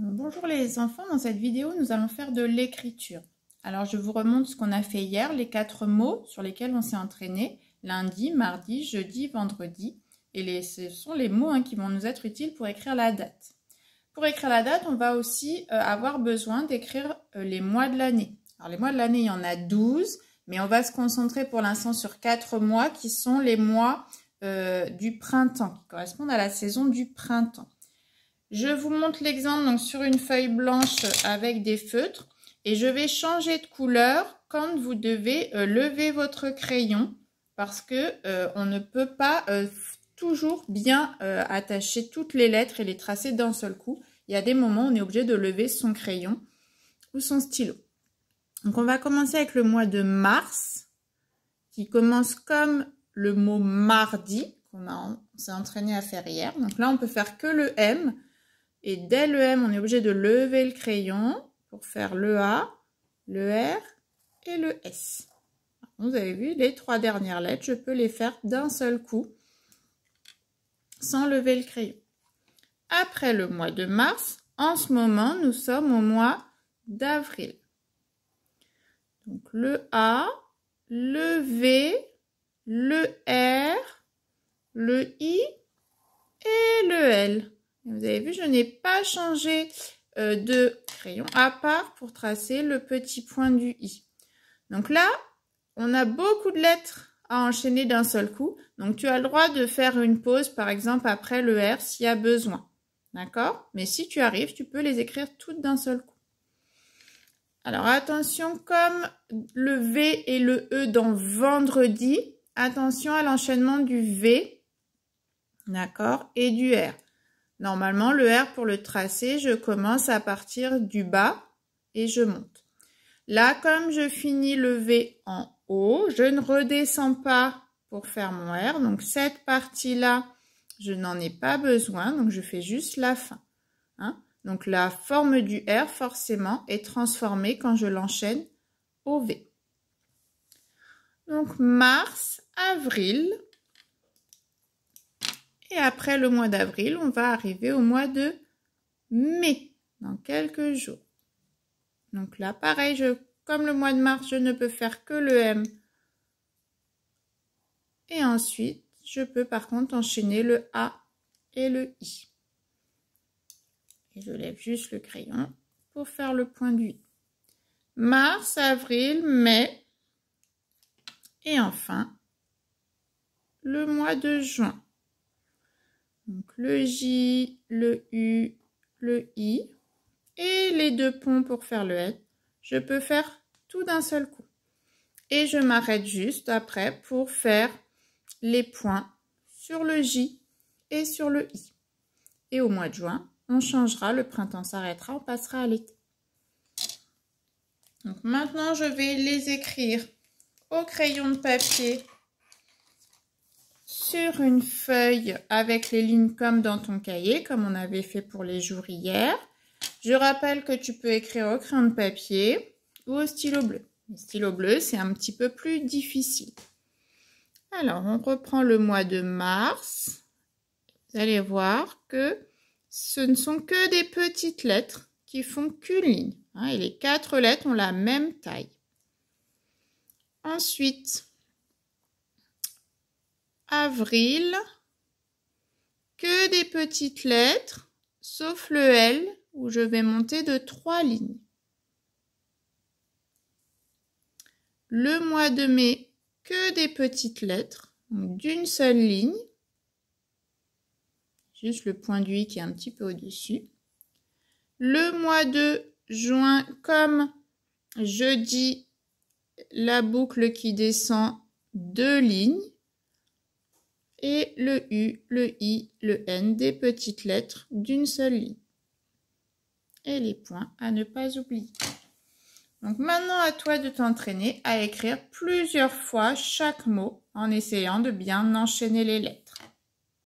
Bonjour les enfants, dans cette vidéo nous allons faire de l'écriture. Alors je vous remonte ce qu'on a fait hier, les 4 mots sur lesquels on s'est entraîné, lundi, mardi, jeudi, vendredi. Et ce sont les mots qui vont nous être utiles pour écrire la date. Pour écrire la date, on va aussi avoir besoin d'écrire les mois de l'année. Alors les mois de l'année, il y en a 12, mais on va se concentrer pour l'instant sur 4 mois qui sont les mois du printemps, qui correspondent à la saison du printemps. Je vous montre l'exemple donc sur une feuille blanche avec des feutres et je vais changer de couleur quand vous devez lever votre crayon parce que on ne peut pas toujours bien attacher toutes les lettres et les tracer d'un seul coup. Il y a des moments où on est obligé de lever son crayon ou son stylo. Donc on va commencer avec le mois de mars qui commence comme le mot mardi qu'on s'est entraîné à faire hier. Donc là on peut faire que le M. Et dès le M, on est obligé de lever le crayon pour faire le A, le R et le S. Vous avez vu, les 3 dernières lettres, je peux les faire d'un seul coup sans lever le crayon. Après le mois de mars, en ce moment, nous sommes au mois d'avril. Donc le A, le V, le R, le I et le L. Vous avez vu, je n'ai pas changé de crayon à part pour tracer le petit point du I. Donc là, on a beaucoup de lettres à enchaîner d'un seul coup. Donc tu as le droit de faire une pause, par exemple, après le R s'il y a besoin. D'accord? Mais si tu arrives, tu peux les écrire toutes d'un seul coup. Alors attention, comme le V et le E dans vendredi, attention à l'enchaînement du V, d'accord, et du R. Normalement, le R pour le tracer, je commence à partir du bas et je monte. Là, comme je finis le V en haut, je ne redescends pas pour faire mon R. Donc, cette partie-là, je n'en ai pas besoin. Donc, je fais juste la fin. Donc, la forme du R, forcément, est transformée quand je l'enchaîne au V. Donc, mars, avril. Et après le mois d'avril, on va arriver au mois de mai, dans quelques jours. Donc là, pareil, comme le mois de mars, je ne peux faire que le M. Et ensuite, je peux par contre enchaîner le A et le I. Et je lève juste le crayon pour faire le point du I. Mars, avril, mai. Et enfin, le mois de juin. Donc le J, le U, le I et les 2 ponts pour faire le N. Je peux faire tout d'un seul coup. Et je m'arrête juste après pour faire les points sur le J et sur le I. Et au mois de juin, on changera, le printemps s'arrêtera, on passera à l'été. Donc maintenant, je vais les écrire au crayon de papier sur une feuille avec les lignes comme dans ton cahier, comme on avait fait pour les jours hier. Je rappelle que tu peux écrire au crayon de papier ou au stylo bleu. Le stylo bleu, c'est un petit peu plus difficile. Alors, on reprend le mois de mars. Vous allez voir que ce ne sont que des petites lettres qui font qu'une ligne. Et les 4 lettres ont la même taille. Ensuite, avril, que des petites lettres, sauf le L, où je vais monter de 3 lignes. Le mois de mai, que des petites lettres, d'une seule ligne. Juste le point du I qui est un petit peu au-dessus. Le mois de juin, comme jeudi, la boucle qui descend 2 lignes. Et le U, le I, le N, des petites lettres d'une seule ligne. Et les points à ne pas oublier. Donc maintenant, à toi de t'entraîner à écrire plusieurs fois chaque mot en essayant de bien enchaîner les lettres.